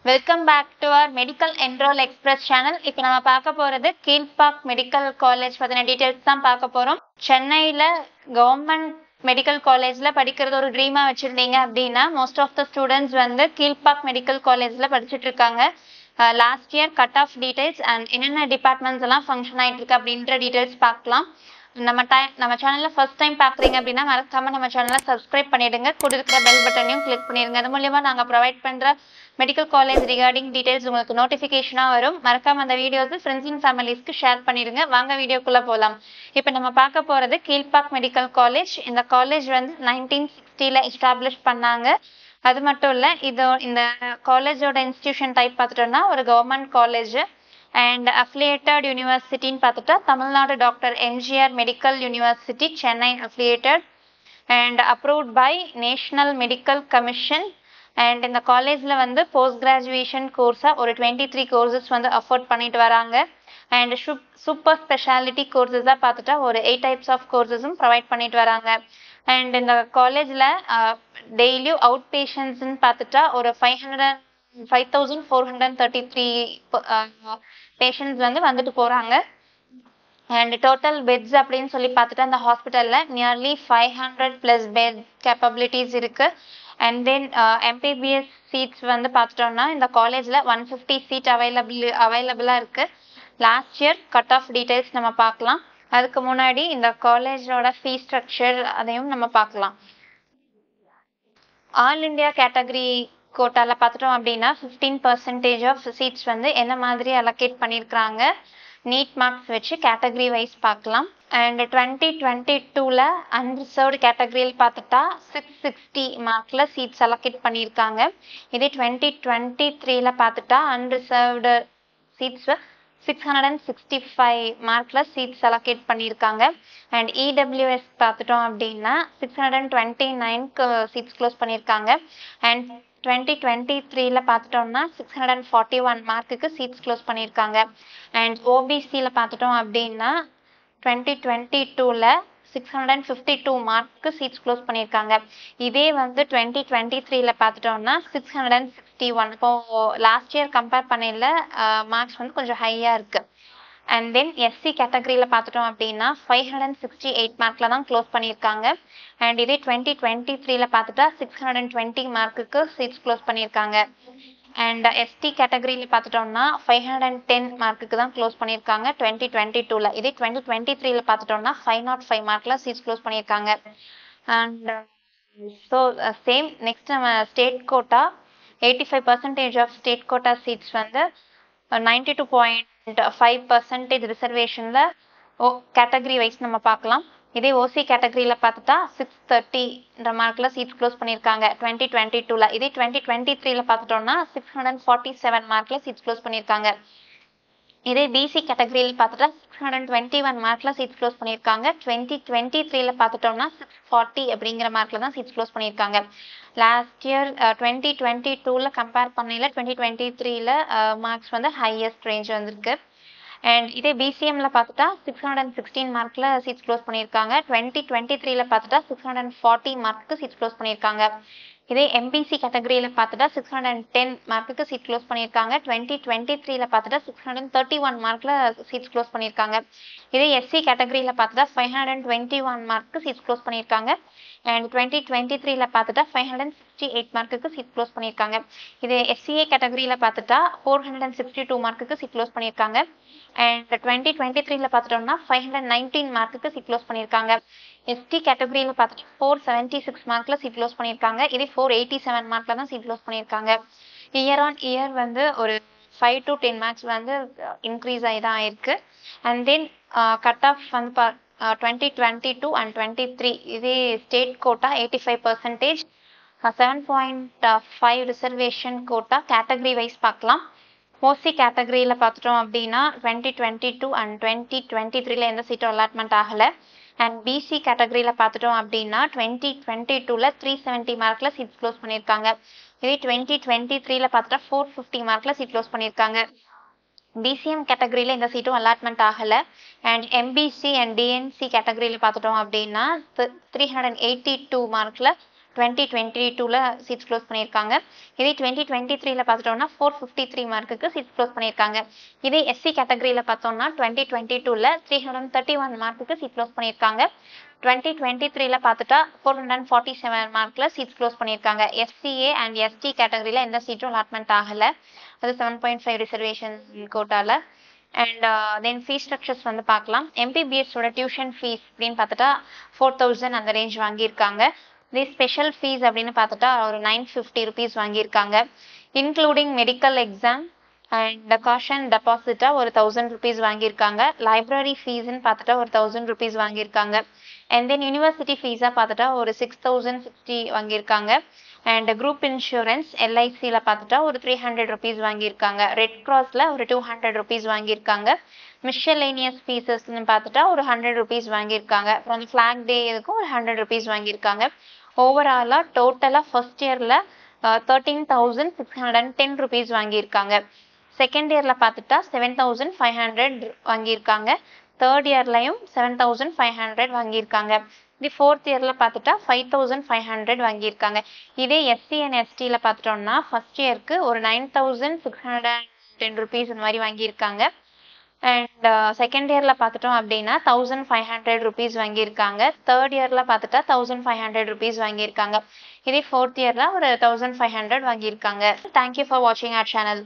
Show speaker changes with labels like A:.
A: Welcome back to our Medical Enroll Express channel. இப்போ நம்ம பார்க்க போறது கீழ்பாக் மெடிக்கல் காலேஜ் பத்தின டீடைல்ஸ் தான் பார்க்க போறோம். சென்னையில கவர்மெண்ட் மெடிக்கல் காலேஜ்ல படிக்கிறது ஒரு ட்ரீமா வச்சிருந்தீங்க அப்படின்னா மோஸ்ட் ஆஃப் த ஸ்டூடெண்ட்ஸ் வந்து கீழ்பாக் மெடிக்கல் காலேஜ்ல படிச்சுட்டு இருக்காங்க. Last year cut off details and என்னென்ன டிபார்ட்மெண்ட்ஸ் எல்லாம் ஃபங்க்ஷன் ஆயிட்டு இருக்கு அப்படின்ற டீடைல்ஸ் பார்க்கலாம். நம்ம சேனல்ல ஃபர்ஸ்ட் டைம் பாக்குறீங்க அப்படின்னா மறக்காம நம்ம சேனலை சப்ஸ்கிரைப் பண்ணிடுங்க. கூட இருக்கிற பெல் பட்டனையும் கிளிக் பண்ணிடுங்க. அது மூலியமா நாங்க ப்ரொவைட் பண்ற மெடிக்கல் காலேஜ் ரிகார்டிங் டீடைல்ஸ் உங்களுக்கு நோட்டிஃபிகேஷனா வரும். மறக்காம அந்த வீடியோஸ் ஃப்ரெண்ட்ஸ் அண்ட் ஃபேமிலிஸ்க்கு ஷேர் பண்ணிடுங்க. வாங்க வீடியோக்குள்ள போகலாம். இப்போ நம்ம பார்க்க போறது கீழ்பாக் மெடிக்கல் காலேஜ். இந்த காலேஜ் வந்து 1960ல எஸ்டாப்ளிஷ் பண்ணாங்க. அது மட்டும் இல்ல இந்த காலேஜோட இன்ஸ்டிடியூஷன் டைப் பார்த்துட்டோம்னா ஒரு கவர்மெண்ட் காலேஜ் அண்ட் அஃபிலியேட்டட் யூனிவர்சிட்டின்னு பார்த்துட்டா Tamil Nadu doctor MGR medical university Chennai affiliated and approved by national medical commission. And இந்த காலேஜ்ல வந்து போஸ்ட் கிராஜுவேஷன் கோர்ஸா ஒரு 23 கோர்சஸ் வந்து அஃபோர்ட் பண்ணிட்டு வராங்க. அண்ட் சூப்பர் ஸ்பெஷாலிட்டி கோர்சஸா பார்த்துட்டா ஒரு 8 டைப்ஸ் ஆஃப் கோர்சஸும் ப்ரொவைட் பண்ணிட்டு வராங்க. அண்ட் இந்த காலேஜ்ல டெய்லியும் அவுட் பேஷண்ட்ஸ்ன்னு பார்த்துட்டா ஒரு 5433 பேஷண்ட்ஸ் வந்து வந்துட்டு போறாங்க. அண்ட் டோட்டல் பெட்ஸ் அப்படின்னு சொல்லி பார்த்துட்டா இந்த ஹாஸ்பிட்டல்ல நியர்லி 500+ பெட் கேப்பபிலிட்டிஸ் இருக்கு. அண்ட் தென் எம்பிபிஎஸ் சீட்ஸ் வந்து பார்த்துட்டோம்னா இந்த காலேஜ்ல 150 சீட் அவைலபிளா இருக்கு. Last year cut off details நம்ம பார்க்கலாம். அதுக்கு முன்னாடி இந்த காலேஜோட ஃபீஸ் ஸ்ட்ரக்சர் அதையும் நம்ம பார்க்கலாம். ஆல் இண்டியா கேட்டகரி கோட்டால பார்த்துட்டோம் அப்படின்னா 15% ஆஃப் சீட்ஸ் வந்து என்ன மாதிரி அலோகேட் பண்ணியிருக்கிறாங்க நீட் மார்க்ஸ் வச்சு கேட்டகரி வைஸ் பார்க்கலாம். அண்ட் 2022ல அன்ரிசர்வ்டு கேட்டகரியில் பார்த்துட்டா 660 மார்க்ல சீட்ஸ் அலோகேட் பண்ணியிருக்காங்க. இதே 2023ல பார்த்துட்டா அன்ரிசர்வ்டு சீட்ஸ் 665 மார்க்ல சீட்ஸ் அலோகேட் பண்ணியிருக்காங்க. அண்ட் இடபிள்யூஎஸ் பார்த்துட்டோம் அப்படின்னா 629க்கு சீட்ஸ் க்ளோஸ் பண்ணியிருக்காங்க. அண்ட் 2023ல பார்த்துட்டோம்னா 641 மார்க்குக்கு சீட்ஸ் க்ளோஸ் பண்ணியிருக்காங்க. அண்ட் ஓபிசியில் பார்த்துட்டோம் அப்படின்னா 2022ல 652 மார்க்கு சீட்ஸ் க்ளோஸ் பண்ணியிருக்காங்க. இதே வந்து 2023ல பார்த்துட்டோம்னா 661. இப்போ லாஸ்ட் இயர் கம்பேர் பண்ணல மார்க்ஸ் வந்து கொஞ்சம் ஹையா இருக்கு. அண்ட் தென் எஸ்சி கேட்டகரியில் பார்த்துட்டோம் அப்படின்னா 568 மார்க்ல தான் க்ளோஸ் பண்ணியிருக்காங்க. அண்ட் இதே 2023ல பார்த்துட்டா 620 மார்க்குக்கு சீட்ஸ் க்ளோஸ் பண்ணியிருக்காங்க. அண்ட் எஸ்டி கேட்டகரியில் பார்த்துட்டோம்னா 510 மார்க்குக்கு தான் க்ளோஸ் பண்ணியிருக்காங்க 2022ல. இதே 2023ல பார்த்துட்டோம்னா 505 மார்க்ல சீட்ஸ் க்ளோஸ் பண்ணியிருக்காங்க. அண்ட் ஸோ சேம் நெக்ஸ்ட் நம்ம state quota 85% of state quota seats வந்து 92.5% ரிசர்வேஷன்ல கேட்டகரி வைஸ் நம்ம பார்க்கலாம். இதே ஓசி கேட்டகரியில பார்த்துட்டா 630 மார்க்ல சீட் க்ளோஸ் பண்ணியிருக்காங்க 2022ல. இதே 2023ல பார்த்துட்டோம்னா 647 மார்க்ல சீட் க்ளோஸ் பண்ணியிருக்காங்க. இதே பிசி கேட்டகரியில் பார்த்துட்டா 621 மார்க்ல சீட் க்ளோஸ் பண்ணியிருக்காங்க. 2023ல பார்த்துட்டோம்னா 640 அப்படிங்கிற மார்க்ல தான் சீட் க்ளோஸ் பண்ணியிருக்காங்க. லாஸ்ட் இயர் 2022ல கம்பேர் பண்ணல 2023ல மார்க்ஸ் வந்து ஹையஸ்ட் ரேஞ்ச் வந்திருக்கு. அண்ட் இதே பிசிஎம்ல பார்த்துட்டா 616 மார்க்ல சீட்ஸ் க்ளோஸ் பண்ணியிருக்காங்க. 2023ல பார்த்துட்டா 640 மார்க்கு சீட்ஸ் க்ளோஸ் பண்ணியிருக்காங்க. இதே எம்பிசி கேட்டகரியில பார்த்துட்டா 610 மார்க்குக்கு சீட் க்ளோஸ் பண்ணியிருக்காங்க. 2023ல பார்த்துட்டா 631 மார்க்ல சீட்ஸ் க்ளோஸ் பண்ணியிருக்காங்க. இதே எஸ்சி கேட்டகரியில பார்த்துட்டா 521 மார்க்கு சீட்ஸ் க்ளோஸ் பண்ணியிருக்காங்க. அண்ட் 2023ல பார்த்துட்டா 568 மார்க்குக்கு சீட் க்ளோஸ் பண்ணியிருக்காங்க. இது எஸ்சிஏ கேட்டகரியில பார்த்துட்டா 462 மார்க்குக்கு சீட் க்ளோஸ் பண்ணியிருக்காங்க. அண்ட் 2023ல பார்த்துட்டோம்னா 519 மார்க்குக்கு சீட் க்ளோஸ் பண்ணியிருக்காங்க. எஸ்டி கேட்டகரியில பார்த்துட்டு 476 மார்க்ல சீட் க்ளோஸ் பண்ணியிருக்காங்க. இதே 487 மார்க்ல தான் சீட் க்ளோஸ் பண்ணியிருக்காங்க. இயர் ஆன் இயர் வந்து ஒரு 5 to 10 மார்க்ஸ் வந்து இன்க்ரீஸ் ஆகி தான் ஆயிருக்கு. அண்ட் தென் கட் ஆஃப் வந்து 2022 அண்ட் 23 இதே state quota 85%, 7.5 reservation quota category wise பார்க்கலாம். ஓசி கேட்டகரியில் பார்த்துட்டோம் அப்படின்னா 2022 அண்ட் 2023ல எந்த சீட்டும் அலாட்மெண்ட் ஆகலை. அண்ட் பிசி கேட்டகரியில் பார்த்துட்டோம் அப்படின்னா 2022ல 370 மார்க்ல சீட் க்ளோஸ் பண்ணியிருக்காங்க. இதே 2023ல பார்த்துட்டா 450 மார்க்ல சீட் க்ளோஸ் பண்ணியிருக்காங்க. பிசிஎம் கேட்டகரியில் எந்த சீட்டும் அலாட்மெண்ட் ஆகலை. அண்ட் எம்பிசி அண்ட் டிஎன்சி கேட்டகரியில் பார்த்துட்டோம் அப்படின்னா 382 மார்க்ல 2022ல சீட்ஸ் க்ளோஸ் பண்ணியிருக்காங்க. இதே 2023ல பார்த்துட்டோம்னா 453 மார்க்குக்கு சீட்ஸ் க்ளோஸ் பண்ணியிருக்காங்க. இதே எஸ்சி கேட்டகரியில் பார்த்தோம்னா 2022ல 331 மார்க்குக்கு சீட் க்ளோஸ் பண்ணியிருக்காங்க. 2023ல பார்த்துட்டா 447 மார்க்ல சீட்ஸ் க்ளோஸ் பண்ணியிருக்காங்க. எஸ்சிஏ அண்ட் எஸ்டி கேட்டகரியில் எந்த சீட்டும் அலாட்மெண்ட் ஆகலை. அது 7.5 ரிசர்வேஷன் கோட்டால. அண்ட் தென் ஃபீஸ் ஸ்ட்ரக்சர்ஸ் வந்து பார்க்கலாம். எம்பிபிஎஸோட டியூஷன் ஃபீஸ் அப்படின்னு பார்த்துட்டா 4000 அந்த ரேஞ்ச் வாங்கியிருக்காங்க. இதே ஸ்பெஷல் ஃபீஸ் அப்படின்னு பார்த்துட்டா ஒரு 950 ருபீஸ் வாங்கியிருக்காங்க. Including medical exam and caution டெபாசிட்டா ஒரு 1000 ருபீஸ் வாங்கியிருக்காங்க. லைப்ரரி ஃபீஸ்ன்னு பார்த்துட்டா ஒரு 1000 ருபீஸ் வாங்கியிருக்காங்க. அண்ட் தென் யூனிவர்சிட்டி ஃபீஸாக பார்த்துட்டா ஒரு 6060 வாங்கியிருக்காங்க. அண்ட் குரூப் இன்சூரன்ஸ் எல்ஐசியில் பார்த்துட்டா ஒரு 300 ருபீஸ் வாங்கியிருக்காங்க. ரெட் கிராஸில் ஒரு 200 ருபீஸ் வாங்கியிருக்காங்க. மிஷலேனியஸ் ஃபீஸஸ்ன்னு பார்த்துட்டா ஒரு 100 ருபீஸ் வாங்கியிருக்காங்க. அப்புறம் அந்த ஃப்ளாக் டே இதுக்கும் ஒரு 100 ருபீஸ் வாங்கியிருக்காங்க. ஓவராலாக டோட்டலாக ஃபர்ஸ்ட் இயரில் 13,610 ருபீஸ் வாங்கியிருக்காங்க. செகண்ட் இயரில் பார்த்துட்டா 7,500 வாங்கியிருக்காங்க. தேர்ட் இயர்லையும் 7,500 வாங்கியிருக்காங்க. இது ஃபோர்த் இயரில் பார்த்துட்டா 5,500 வாங்கியிருக்காங்க. இதே எஸ்சி அண்ட் எஸ்டியில் பார்த்துட்டோம்னா ஃபர்ஸ்ட் இயருக்கு ஒரு 9,610 ருபீஸ் இந்த மாதிரி வாங்கியிருக்காங்க. அண்ட் செகண்ட் இயரில் பார்த்துட்டோம் அப்படின்னா 1,500 ருபீஸ் வாங்கியிருக்காங்க. தேர்ட் இயரில் பார்த்துட்டா 1,500 ருபீஸ் வாங்கியிருக்காங்க. இதே ஃபோர்த் இயரில் ஒரு 1,500 வாங்கியிருக்காங்க. தேங்க்யூ ஃபார் வாட்சிங் அவர் சேனல்.